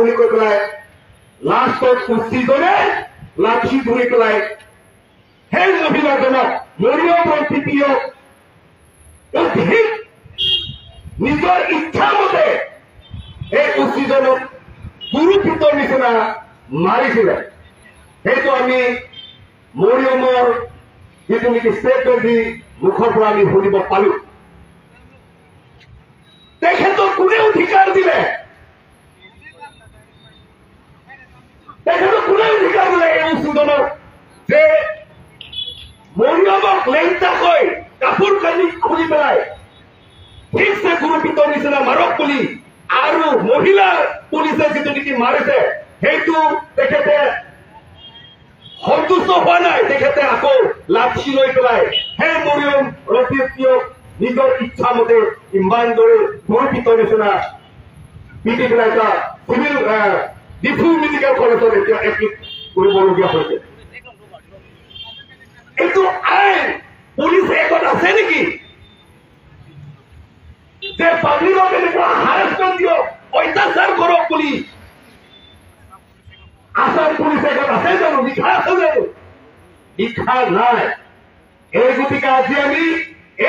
বুলি কৈ পেলাই লাষ্টত উচিতনে লাঠি ধৰি পেলাই সেই মহিলাজনক মৰিয়ম পিপিয়ক অধিক নিজৰ ইচ্ছামতে এই উচিতজনক গুৰুপিতৰ নিচিনা মাৰিছিলে। সেইটো আমি মৰিয়মৰ যিটো নেকি ষ্টেটমেণ্ট দি মুখৰ পৰা আমি শুনিব পালো। তেখেতক কোনে অধিকাৰ দিলে? তেখেতক কোনে অধিকাৰ দিলে এই উচিতজনক যে মৰিয়মক লেংটাকৈ কাপোৰ কানি খুলি পেলাই ঠিকছে গুৰুপিতৰ নিচিনা মাৰক বুলি আৰু মহিলা পুলিচে যিটো নেকি মাৰিছে সেইটো তেখেতে সন্তুষ্ট হোৱা নাই। তেখেতে আকৌ লাঠি লৈ পেলাই সেই মৰিয়ম ৰফিক নিজৰ ইচ্ছামতে ইমান দৰে গুৰুপিতৰ নিচিনা পিটি পেলাই এটা চিভিল ডিফু মেডিকেল কলেজত এতিয়া এডমিট কৰিবলগীয়া হৈছে। এইটো আইন পুলিচ একত আছে নেকি যে পাব্লিকক এনেকুৱা হাৰাসমেণ্ট দিয়ক অত্যাচাৰ কৰক বুলি? আসাম পুলিচ একত আছে জানো? লিখা আছে জানো? লিখা নাই। এই গতিকে আজি আমি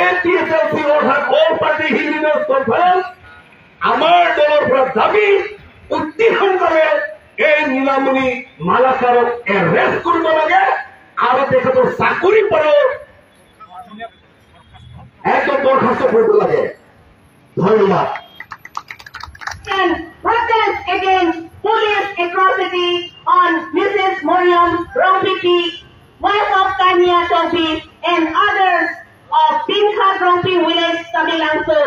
APHLC অৰ্থাৎ অল পাৰ্টি হিউমেনিটিজ কনফাৰেন্স আমাৰ দলৰ পৰা দাবী অতি সোনকালে এই নীলামণি মালাকাৰক এৰেষ্ট কৰিব লাগে আৰু তেখেতৰ চাকৰিৰ পৰাও একদম বৰখাস্ত কৰিব লাগে। ধন্যবাদ। And protest against police atrocity on Mrs. Moriam Rongpipi, wife of Kanya Topi, and others of Pinka Rongpi village, Tamil Nadu,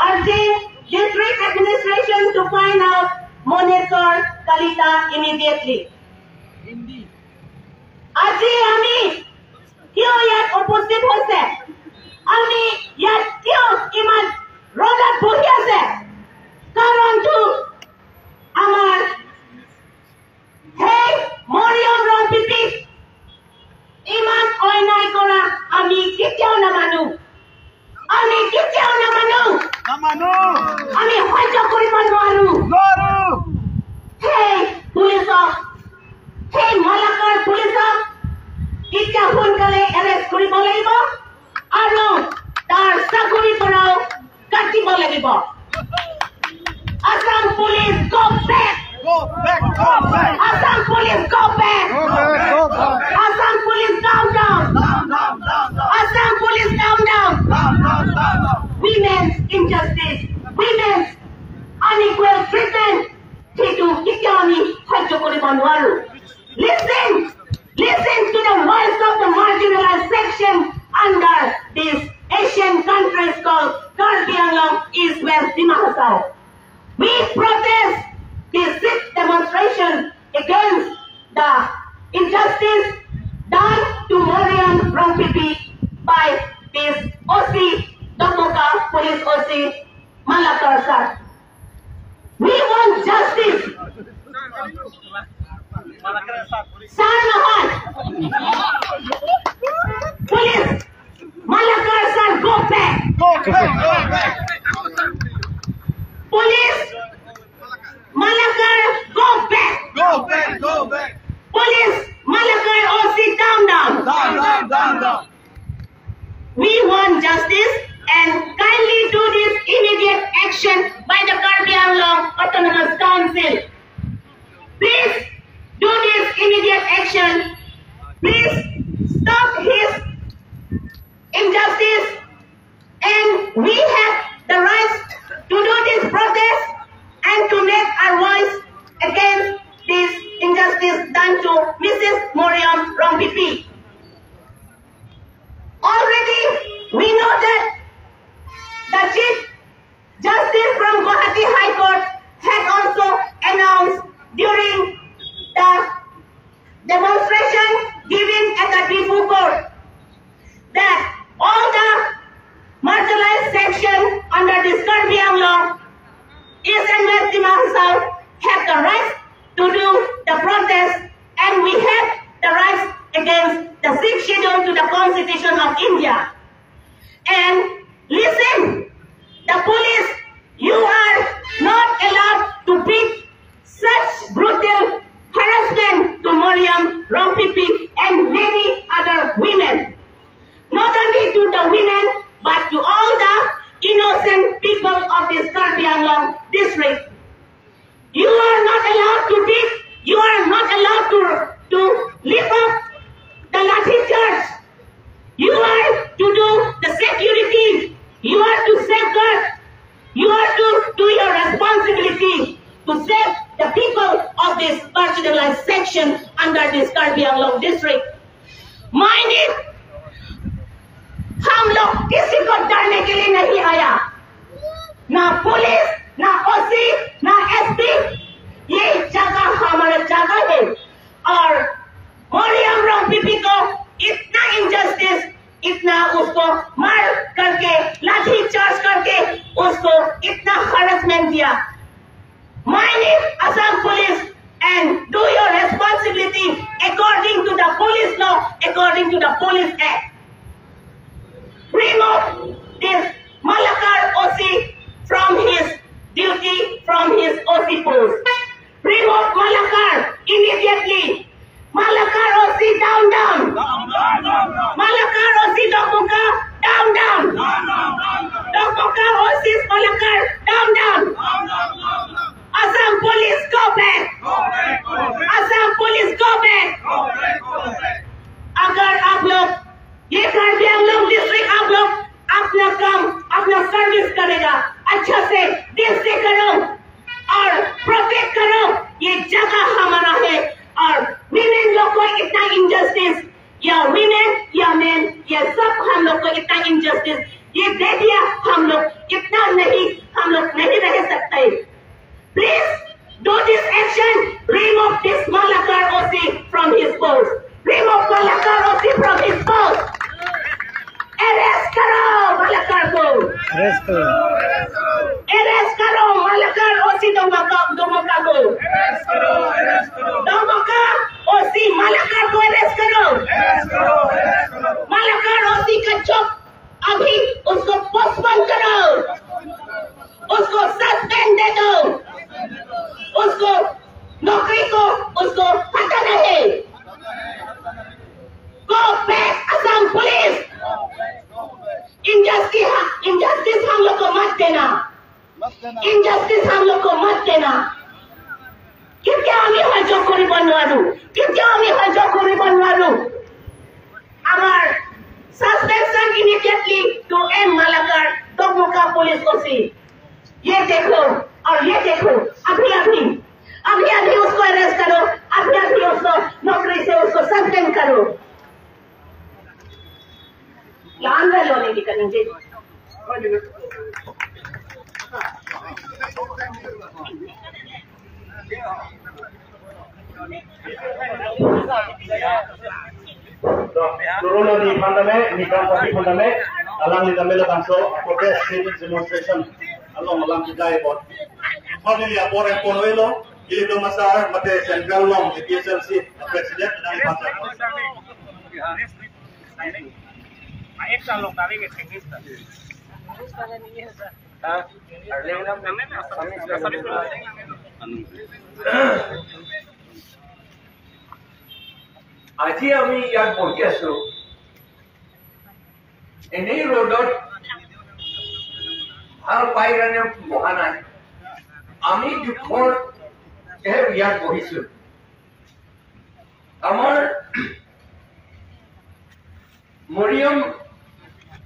urging district administration to find out monitor Kalita immediately. আজি আমি কিয় ইয়াত উপস্থিত হৈছে? আমি ইয়াত কিয় ইমান ৰ'দত বহি আছে? কাৰণটো আমাৰ সেই মৰিয়ম ৰংপিপিক ইমান অন্যায় কৰা আমি কেতিয়াও নামানো। আমি কেতিয়াও নামানো। আমি সহ্য কৰিব নোৱাৰো। সেই পুলিচক, সেই মালাকাৰ পুলিচক এতিয়া সোনকালে এৰেষ্ট কৰিব লাগিব আৰু তাৰ চাকৰিৰ পৰাও কাটিব লাগিব। Assam police go back! Go back! Go back! Assam police go back! Go back! Go back! Assam police down! Down! Down! Down! Assam police down! Down! Down! Down! Women's injustice, women's unequal treatment. সেইটো কেতিয়াও আমি সহ্য কৰিব নোৱাৰো। Listen to the voice of the marginalized section under this Asian countries called Karbi Anglong East West Dimahasau. We protest this sixth demonstration against the injustice done to Moriam Rongpipi by this OC, Domoka Police OC, Malakar sir. We want justice. Sir Mahan. Police. Malakar sir, go back. Go back! Go back! Police. Malakar, go back. Go back! Go back! Police. Malakar, OC, down. Down! Down! Down! We want justice and kindly do this immediate action by the Karbi Anglong Autonomous Council. Please do this immediate action. Please stop his injustice, and we have the right to do this protest and to make our voice against this injustice done to Mrs. Moriam Rongpipi. Already we know that the Chief Justice from Guwahati High Court had also announced during the demonstration given at the Difu Court that all the marginalized section under this Karbi Anglong East and West Dimahasau have the right to do the protest, and we have the rights against the 6th schedule to the Constitution of India. And listen, the police, you are not allowed to beat such किसी को डरने के लिए नहीं आया, ना police, ना ओसी, ना SP. ये जगह हमारा जगह है। और मरियम रोंपीपी को इतना इनजस्टिस, इतना उसको मार करके, लाठी चार्ज करके उसको इतना हरासमेंट दिया। Mind Assam Police and do your responsibility according to the police law, according to the police act. Remove this Malakar OC from his duty, from his OC post. Remove Malakar immediately. Malakar OC down, down. Malakar OC Dokmuka down, down. Dokmuka OC Malakar down, down. Assam Police go back. Assam Police go back. अगर आप लोग ये Karbi Anglong district आप लोग अपना काम, अपना service करेगा, अच्छा से दिल से करो और प्रोटेक्ट करो। ये जगह हमारा है। और विमेन लोग को इतना इंजस्टिस, या विमेन या मैन, ये सब हम लोग को इतना इंजस्टिस ये दे दिया। हम लोग इतना नहीं, हम लोग नहीं रह सकते। Please do this action. Remove this Malakar OC from his post. Remove Malakar OC from his post. Arrest karo Malakar ko. Arrest karo. Arrest karo Malakar OC Domaka ko. Arrest karo. Domaka OC Malakar को arrest करो. Malakar OC का job अभी उसको postpone करो. उसको suspend दे दो. उसको नौकरी को उसको हटाना है. Go back Assam Police. Injustice हम लोग को मत देना. इंजस्टिस हम लोग को मत देना. कितने आमी हजो कोरी बनवालू. कितने आमी हजो कोरी बनवालू. अमर suspension immediately to end Malakar Dokmuka Police OC. ये देखो और ये देखो. अभी उसको अरेस्ट करो. अभी उसको नौकरी से उसको सस्पेंड करो. लांगा लोने की करेंगे. Turun di Pandame, di Kampung Pandame, alang di Tamil Bangso, protest civil demonstration, along kita ipon. Kami lihat orang Ponoelo, itu masa mate Central Long, APHLC, President dan Pasar. আজি আমি ইয়াত বহি আছো. এনেই ৰোডত ভাল পাই কাৰণে বহা নাই. আমি দুখৰ ইয়াত বহিছো. আমাৰ মৰিয়ম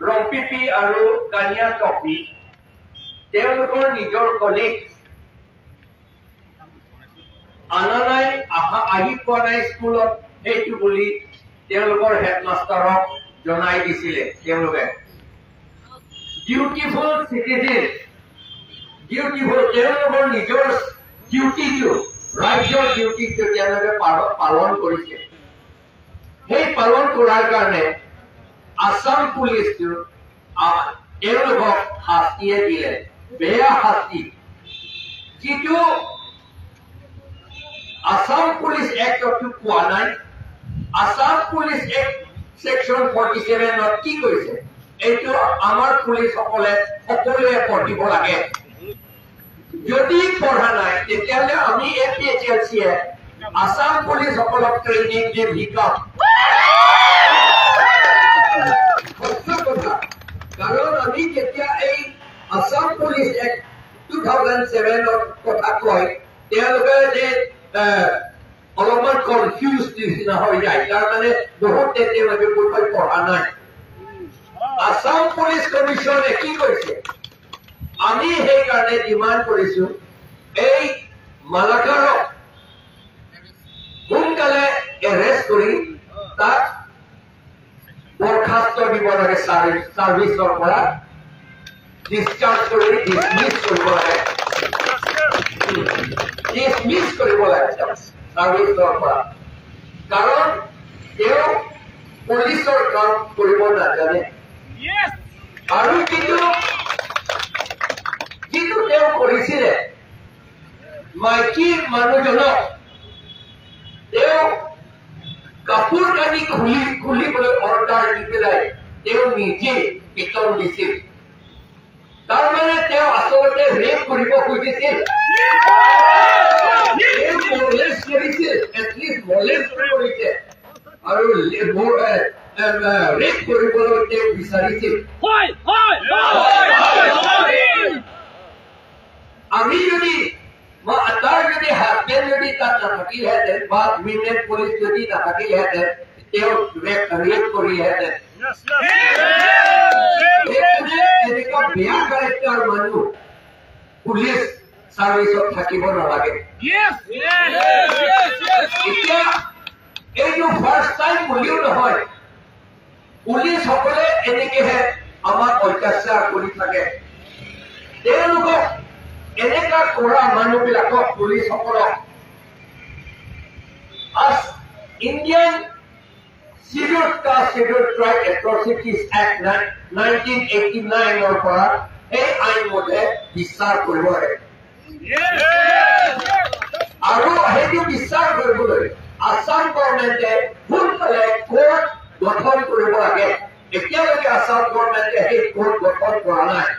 ৰংপিপি আৰু কানিয়া টপি তেওঁলোকৰ নিজৰ কলিগ আনা নাই, আহি পোৱা নাই স্কুলত. সেইটো বুলি তেওঁলোকৰ হেডমাষ্টাৰক জনাই দিছিলে. তেওঁলোকে ডিউটিফুল চিটিজেন, ডিউটিফুল তেওঁলোকৰ নিজৰ ডিউটিটো, ৰাজ্যৰ ডিউটিটো তেওঁলোকে পালন কৰিছে. সেই পালন কৰাৰ কাৰণে আসাম পুলিচটো তেওঁলোকক শাস্তিয়ে দিলে, বেয়া শাস্তি. যিটো আসাম পুলিচ এক্টটো পোৱা নাই. আসাম পুলিচ এক্ট সেকশন 47 কি কৈছে এইটো আমাৰ পুলিচসকলে সকলোৱে পঢ়িব লাগে. যদি পঢ়া নাই তেতিয়াহ'লে আমি APHLC আসাম পুলিচসকলক ট্ৰেইনিং দিম, শিকাম. কাৰণ আমি যেতিয়া এই আসাম পুলিচ এক্ট 2007 কথা কয় তেওঁলোকে যে অলপমান কনফিউজ নিচিনা হৈ যায়. তাৰমানে বহুতে তেওঁলোকে বিষয় পঢ়া নাই. আসাম পুলিচ কমিশ্যনে কি কৈছে, আমি সেইকাৰণে ডিমাণ্ড কৰিছো এই মালাকাৰক সোনকালে এৰেষ্ট কৰি তাক বৰখাস্ত দিব লাগে সাৰ্ভিসৰ পৰা ডিসচাৰ্জ কৰি ডিসমিস কৰিব লাগে সাৰ্ভিসৰ পৰা কাৰণ তেওঁ পুলিচৰ কাম কৰিব নাজানে আৰু কিন্তু তেওঁ কৰিছিলে মাইকী মানুহজনক তেওঁ কাপোৰ কানি খুলিবলৈ অৰ্ডাৰ দি পেলাই তেওঁ নিজে বেতন দিছিল তাৰমানে তেওঁ আচলতে ৰেপ কৰিব খুজিছিল এটলিষ্ট মলেষ্ট কৰিছে আৰু ৰেপ কৰিবলৈ তেওঁ বিচাৰিছিল আমি যদি তাৰ যদি হাজবেণ্ড যদি তাত নাথাকিলেহেঁতেন বা উইমেন পুলিচ যদি নাথাকিলেহেঁতেন তেওঁ ৰেপ কৰিলেহেঁতেন এনেকুৱা বেয়া কেৰেক্টাৰ মানুহ পুলিচ সাৰ্ভিসত থাকিব নালাগে এতিয়া এইটো ফাৰ্ষ্ট টাইম বুলিও নহয় পুলিচ সকলে এনেকেহে আমাক অত্যাচাৰ কৰি থাকে তেওঁলোকক এনেকা কৰা মানুহবিলাকক পুলিচ সকলক Indian Scheduled Caste Scheduled Tribe Atrocities Act 1989 পৰা এই আইন মতে বিচাৰ কৰিব লাগে আৰু সেইটো বিচাৰ কৰিবলৈ আসাম গভৰ্ণমেণ্টে সোনকালে কোৰ্ট গঠন কৰিব লাগে এতিয়ালৈকে আসাম গভৰ্ণমেণ্টে সেই কোৰ্ট গঠন কৰা নাই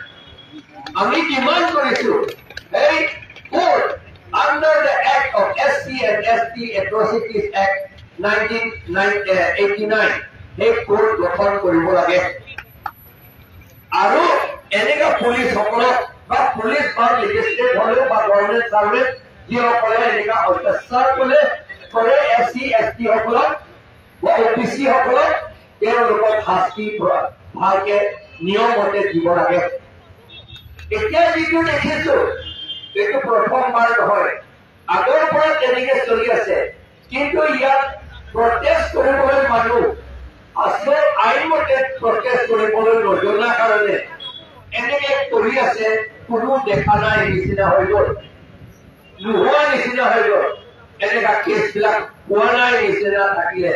আমি ডিমাণ্ড কৰিছো এই court under the Act of SC and ST Atrocities Act 1989 এই কোৰ্ট গঠন কৰিব লাগে আৰু এনেকা পুলিচ সকলক বা পুলিচ বা লেজিসলেটিভ হলেও বা গভৰ্ণমেণ্ট সাৰ্ভিস যিসকলে এনেকা অত্যাচাৰ কৰে SC ST সকলক বা OBC সকলক তেওঁলোকক শাস্তি ভালকে নিয়মমতে দিব লাগে এতিয়া যিটো দেখিছো এইটো প্ৰথমবাৰ নহয় আগৰ পৰা তেনেকে চলি আছে কিন্তু ইয়াত প্ৰটেষ্ট কৰিবলৈ মানুহ আছে আইনমতে প্ৰটেষ্ট কৰিবলৈ নজনা কাৰণে এনেকে কৰি আছে কোনো দেখা নাই নিচিনা হৈ গ'ল নোহোৱা নিচিনা হৈ গ'ল এনেকা কেছবিলাক হোৱা নাই নিচিনা থাকিলে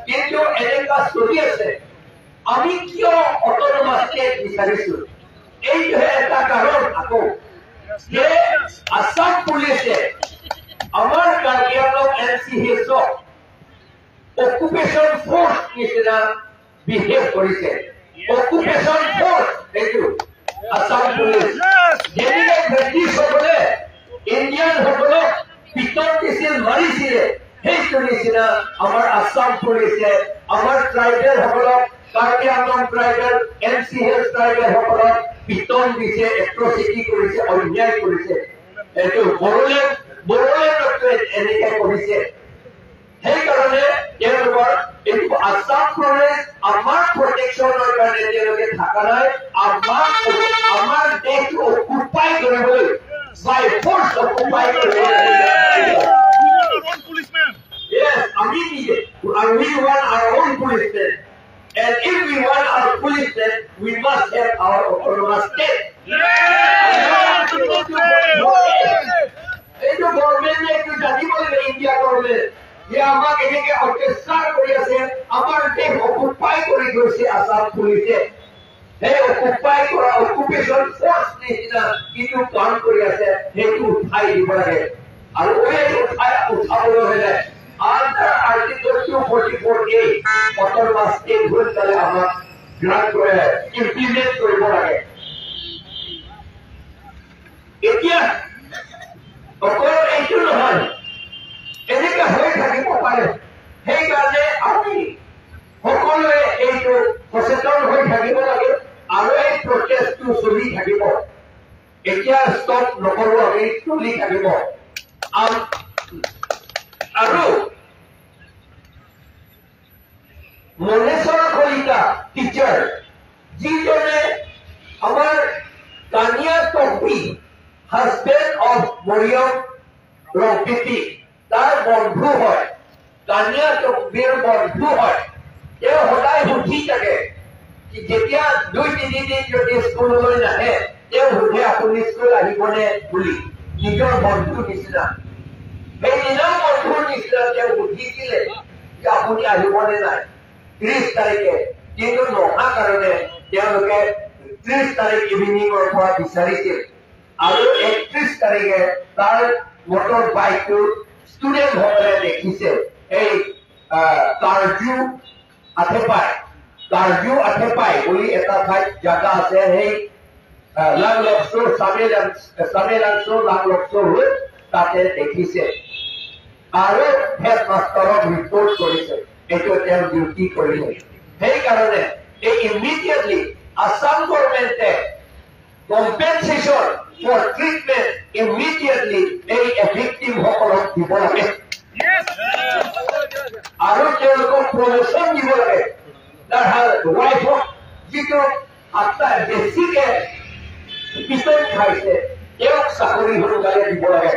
কিন্তু এনেকা চলি আছে আমি কিয় অট'নমাছ ষ্টেট বিচাৰিছো এইটোহে এটা কাৰণ আকৌ যে আসাম পুলিচে আমাৰ কাৰ্বি আংলং NCHক অকুপেশ্যন ফোৰ্স নিচিনা বিহেভ কৰিছে অকুপেশ্যন ফোৰ্স এইটো আসাম পুলিচ যেনেকে ব্ৰিটিছ সকলে ইণ্ডিয়ান সকলক পিটন দিছিল মাৰিছিলে সেইটো নিচিনা আমাৰ আসাম পুলিচে আমাৰ ট্ৰাইবেল সকলক Karbi Anglong tribal NCH tribal সকলক পিটন দিছে এট্ৰচিটি কৰিছে অন্যায় কৰিছে এইটো বড়োলেণ্ডত এনেকে কৰিছে সেইকাৰণে তেওঁলোকৰ এইটো আসাম পুলিচ আমাৰ প্ৰটেকশ্যনৰ কাৰণে তেওঁলোকে থকা নাই আমাৰ দেশটো অকুপাই কৰিবলৈ বাই ফোৰ্স অকুপাই কৰিবলৈ Yes, we want our own policemen. And if we want our policemen, we must have our autonomous state. এই যে গভর্নমেন্ট একটু জানিব লাগে ইন্ডিয়া গভর্নমেন্ট যে আমাক এনেকে অত্যাচার কৰি আছে আমাৰ দেশ অকুপাই কৰি গৈছে আসাম পুলিচে সেই অকুপাই কৰা অকুপেশ্যন ফোৰ্স নিচিনা কিন্তু কাম কৰি আছে সেইটো উঠাই দিব লাগে আৰু এই উঠাবলৈ হলে under Article 244A autonomous state সোনকালে আমাক গ্ৰান্ট কৰে ইমপ্লিমেন্ট কৰিব লাগে এতিয়া অকল এইটো নহয় এনেকে হৈ থাকিব পাৰে সেইকাৰণে আমি সকলোৱে এইটো সচেতন হৈ থাকিব লাগে আৰু এই প্ৰটেষ্টটো চলি থাকিব এতিয়া ষ্টপ নকৰো আমি চলি থাকিব আৰু মনেশ্বৰ কলিতা টিচাৰ যিজনে আমাৰ কানিয়া টপি হাজবেণ্ড অফ মৰিয়ম ৰংপিতি তাৰ বন্ধু হয় কানিয়া টপিৰ বন্ধু হয় তেওঁ সদায় সুধি থাকে কি যেতিয়া 2-3 দিন যদি স্কুললৈ নাহে তেওঁ সুধে আপুনি স্কুল আহিবনে বুলি নিজৰ বন্ধু নিচিনা সেই নিজৰ বন্ধুৰ নিচিনা তেওঁ সুধিছিলে যে আপুনি আহিবনে নাই 30 তাৰিখে কিন্তু নহা কাৰণে তেওঁলোকে 30 তাৰিখ ইভিনিঙৰ পৰা বিচাৰিছিল আৰু 31 তাৰিখে তাৰ মটৰ বাইকটো ষ্টুডেণ্ট সকলে দেখিছে এই কাৰজু আঠেপাই বুলি এটা ঠাইত জাগা আছে সেই লাংলকছৰ চামেলাংছৰ লাংলকছৰ হৈ তাতে দেখিছে আৰু হেডমাষ্টাৰক ৰিপৰ্ট কৰিছে এইটো তেওঁ ডিউটি কৰিলে সেইকাৰণে এই ইমিডিয়েটলি আসাম গভৰ্ণমেণ্টে কম্পেনচেশ্যন ফৰ ট্ৰিটমেণ্ট ইমিডিয়েটলি এই ভিক্টিম সকলক দিব লাগে আৰু তেওঁলোকক প্ৰমোশ্যন দিব লাগে তাৰ ৱাইফক যিটো আপোনাৰ বেছিকে পিছন খাইছে তেওঁক চাকৰি সোনকালে দিব লাগে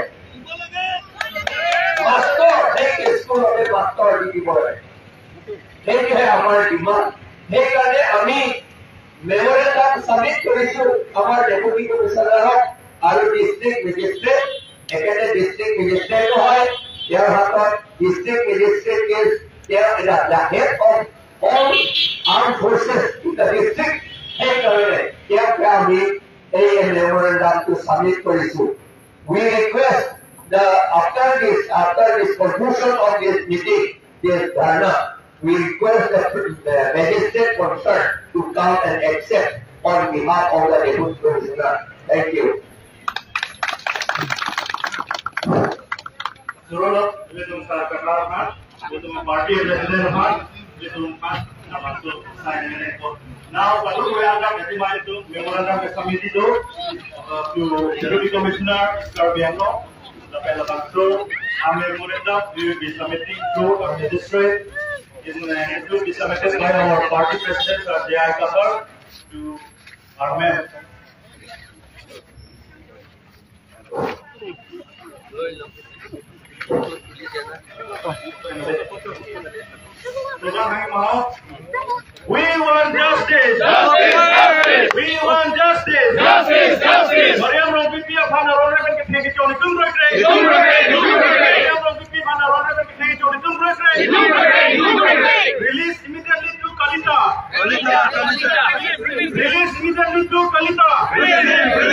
মাষ্টৰ সেই স্কুলতে মাষ্টৰ দি দিব লাগে সেইটোহে আমাৰ ডিমাণ্ড সেইকাৰণে আমি মেমৰেণ্ডাম ছাবমিট কৰিছো আমাৰ ডেপুটি কমিছনাৰক আৰু ডিষ্ট্ৰিক্ট মেজিষ্ট্ৰেট একেবাৰে ডিষ্ট্ৰিক্ট মেজিষ্ট্ৰেটো হয় তেওঁৰ হাতত district magistrate is the head of all armed forces in the district সেইকাৰণে তেওঁক আমি এই মেমৰেণ্ডামটো ছাবমিট কৰিছো we request after this conclusion of this meeting this dharna we request the magistrate concerned to come and accept on behalf of the deputy commissioner thank you party president now we are to memorandum committee to deputy commissioner Carbiano the Pelabangso a memorandum we will be submitting to our magistrate it will be submitted by our party president KHEI to APHARMAN we want justice. Justice. We want justice. Justice. Justice. Mariam Rompipi Aphan Arona ke thegi choni tum rakre. Tum rakre. Mariam Rompipi Aphan Arona ke thegi choni tum rakre. Tum rakre. Release immediately to Kalita. Release immediately to Kalita. Release.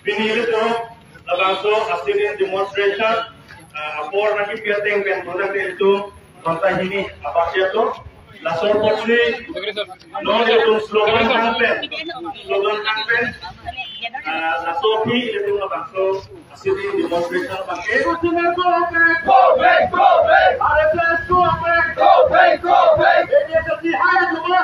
Pinili to langsung hasilnya demonstration for lagi piating yang produk itu kontak ini apa sih itu langsung posisi non itu slogan campaign langsung itu langsung hasilnya demonstration pakai go back RSS go back ini jadi hai semua